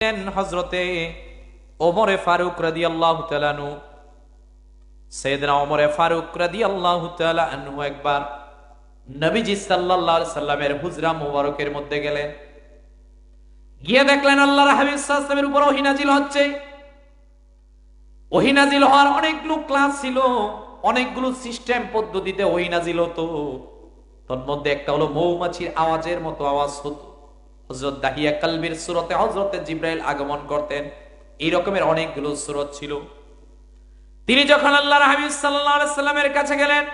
হযরতে ওমরে ফারুক রাদিয়াল্লাহু তাআলা আনহু, সাইয়েদনা ওমরে ফারুক রাদিয়াল্লাহু তাআলা আনহু একবার নবীজি সাল্লাল্লাহু আলাইহি সাল্লামের হুজরা মুবারকের মধ্যে গেলেন। গিয়ে দেখলেন আল্লাহর হাবিব সাল্লাল্লাহু আলাইহি সাল্লামের উপর ওহী নাজিল হচ্ছে। ওহী নাজিল হওয়ার অনেকগুলো ক্লাস ছিল, অনেকগুলো সিস্টেম পদ্ধতিতে ওহী নাজিল হতো। তার মধ্যে একটা হলো মৌমাছির আওয়াজের মতো আওয়াজ হতো। হযরত দাহিয়া কালবির সূরতে হযরতে জিবরাইল আগমন করতেন। এই রকমের অনেকগুলো সূরত ছিল। তিনি যখন আল্লাহর হাবিব সাল্লাল্লাহু আলাইহি সাল্লামের কাছে গেলেন,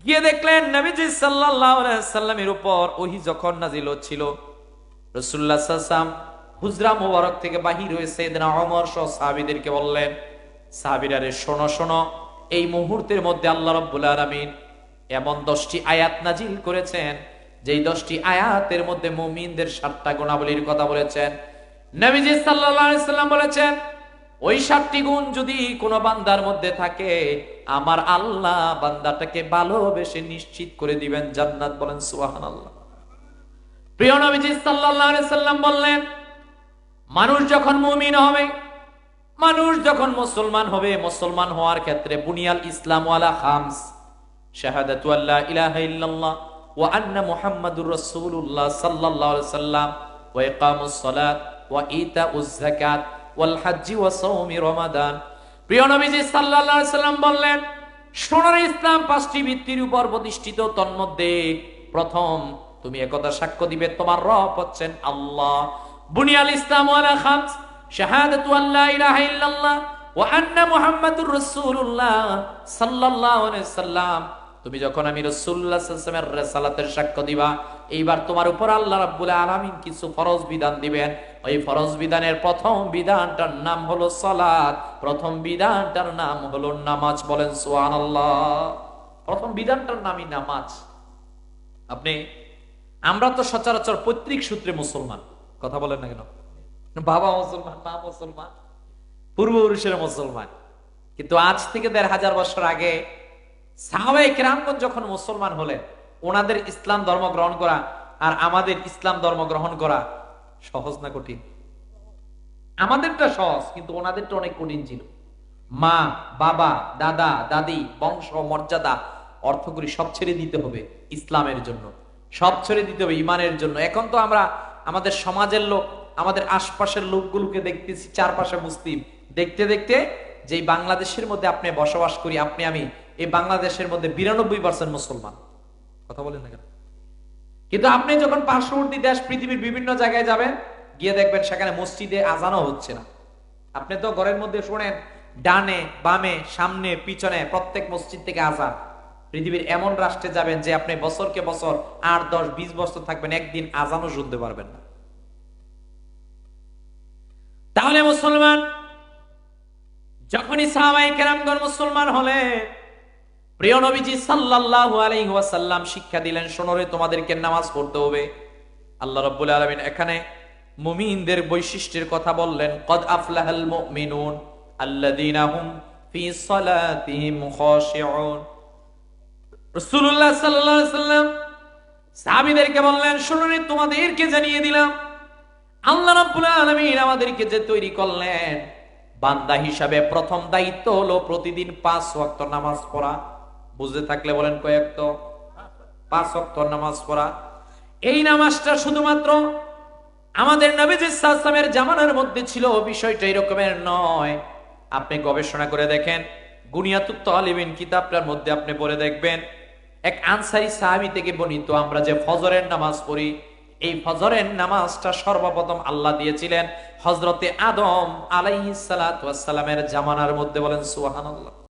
গিয়ে দেখলেন নবীজি সাল্লাল্লাহু আলাইহি সাল্লামের উপর ওহী যখন নাজিল হচ্ছিল, রাসূলুল্লাহ সাল্লাল্লাহু আলাইহি সাল্লাম হুজরা মুবারক থেকে বাহির হয়ে সাইয়েদনা ওমর সহ সাহাবীদেরকে বললেন, সাহাবীরা রে শোনো শোনো, এই মুহূর্তের মধ্যে আল্লাহ রাব্বুল আলামিন এমন 10টি আয়াত নাজিল করেছেন, যেই 10টি আয়াতের মধ্যে মুমিনদের 7টা গুণাবলীর কথা বলেছেন। নবীজি সাল্লাল্লাহু আলাইহি সাল্লাম বলেছেন, ওই 7টি গুণ যদি কোনো বান্দার মধ্যে থাকে, আমার আল্লাহ বান্দাটাকে ভালোবেসে নিশ্চিত করে দিবেন জান্নাত। বলেন সুবহানাল্লাহ। প্রিয় নবীজি সাল্লাল্লাহু আলাইহি সাল্লাম বললেন, মানুষ যখন মুমিন হবে, মানুষ যখন মুসলমান হবে, মুসলমান হওয়ার ক্ষেত্রে বুনিয়াল ইসলাম ওয়ালা খামস, শাহাদাতু আল্লা ইলাহা ইল্লাল্লাহ ওয়া আন্না মুহাম্মাদুর রাসূলুল্লাহ সাল্লাল্লাহু আলাইহি সাল্লাম ওয়া ইকামুস সালাত ওয়া ইতাউজ যাকাত ওয়াল হজ্জি ওয়া সাওমি রমাদান। প্রিয় নবীজি সাল্লাল্লাহু আলাইহি সাল্লাম বললেন, সোনার ইসলাম 5টি ভিত্তির উপর প্রতিষ্ঠিত। তন্মধ্যে প্রথম, তুমি একথা সাক্ষ্য দিবে তোমার রব হচ্ছেন আল্লাহ। বুনিয়াল ইসলাম ওয়ালা খামস, শাহাদাতু আল্লা ইলাহা ইল্লাল্লাহ ওয়া আন্না মুহাম্মাদুর রাসূলুল্লাহ সাল্লাল্লাহু আলাইহি সাল্লাম। তুমি যখন আমি রাসূলুল্লাহ সাল্লাল্লাহু আলাইহি ওয়াসাল্লামের রিসালাতের সাক্ষ্য দিবা, এইবার তোমার উপর আল্লাহ রাব্বুল আলামিন কিছু ফরজ বিধান দিবেন। ওই ফরজ বিধানের প্রথম বিধানটার নাম হলো সালাত, প্রথম বিধানটার নাম হলো নামাজ। বলেন সুবহানাল্লাহ। প্রথম বিধানটার নামই নামাজ। আমরা তো সচরাচর পৈতৃক সূত্রে মুসলমান, কথা বলেন না কেন? বাবা মুসলমান, মা মুসলমান, পূর্বপুরুষের মুসলমান। কিন্তু আজ থেকে 1500 বছর আগে সাহাবায়ে কেরামগণ যখন মুসলমান হলেন, ওনাদের ইসলাম ধর্ম গ্রহণ করা আর আমাদের ইসলাম ধর্ম গ্রহণ করা সহজ না কঠিন? আমাদেরটা সহজ, কিন্তু ওনাদেরটা অনেক কঠিন ছিল। মা, বাবা, দাদা, দাদি, বংশ, মর্যাদা, অর্থকরী সব ছেড়ে দিতে হবে ইসলামের জন্য, সব ছেড়ে দিতে হবে ইমানের জন্য। এখন তো আমরা আমাদের সমাজের লোক, আমাদের আশপাশের লোকগুলোকে দেখতেছি চারপাশে মুসলিম, দেখতে দেখতে যে বাংলাদেশের মধ্যে আপনি বসবাস করি, আপনি আমি, এই বাংলাদেশের মধ্যে 92% মুসলমান, কথা বলেন না কেন? কিন্তু আপনি যখন পার্শ্ববর্তী দেশ পৃথিবীর বিভিন্ন জায়গায় যাবেন, গিয়ে দেখবেন সেখানে মসজিদে আজানও হচ্ছে না। আপনি তো ঘরের মধ্যে শোনেন ডানে বামে সামনে পিছনে প্রত্যেক মসজিদ থেকে আজান। পৃথিবীর এমন রাষ্ট্রে যাবেন যে আপনি বছরকে বছর 8, 10, 20 বছর থাকবেন, একদিন আজানও শুনতে পারবেন না। তাহলে মুসলমান যখনই সাহাবায়ে কেরামগণ মুসলমান হলেন, প্রিয় নবীজি সাল্লাল্লাহু আলাইহি ওয়াসাল্লাম শিক্ষা দিলেন, শোনো রে, তোমাদেরকে নামাজ পড়তে হবে। আল্লাহ রাব্বুল আলামিন এখানে মুমিনদের বৈশিষ্ট্যের কথা বললেন, কদ আফলাহাল মুমিনুন আল্লাযীনা হুম ফি সালাতিহিম খাশিউন। রাসূলুল্লাহ সাল্লাল্লাহু আলাইহি ওয়াসাল্লাম সাহাবীদেরকে বললেন, শোনো রে, তোমাদেরকে জানিয়ে দিলাম, আল্লাহ রাব্বুল আলামিন আমাদেরকে যে তৈরি করলেন, বান্দা হিসাবে প্রথম দায়িত্ব হলো প্রতিদিন 5 ওয়াক্ত নামাজ পড়া। বুঝতে থাকলে বলেন কয় ওয়াক্ত? 5 ওয়াক্ত নামাজ পড়া। এই নামাজটা শুধুমাত্র আমাদের নবীজি সাল্লাল্লাহু আলাইহি ওয়াসাল্লামের জামানার মধ্যে ছিল, বিষয়টা এরকমের নয়। আপনি গবেষণা করে দেখেন, গুনিয়াতুত তালিবিন কিতাবটার মধ্যে আপনি পড়ে দেখবেন, এক আনসারী সাহাবী থেকে বর্ণিত, আমরা যে ফজরের নামাজ পড়ি, এই ফজরের নামাজটা সর্বপ্রথম আল্লাহ দিয়েছিলেন হযরতে আদম আলাইহিস সালাতু ওয়াস সালামের জামানার মধ্যে। বলেন সুবহানাল্লাহ।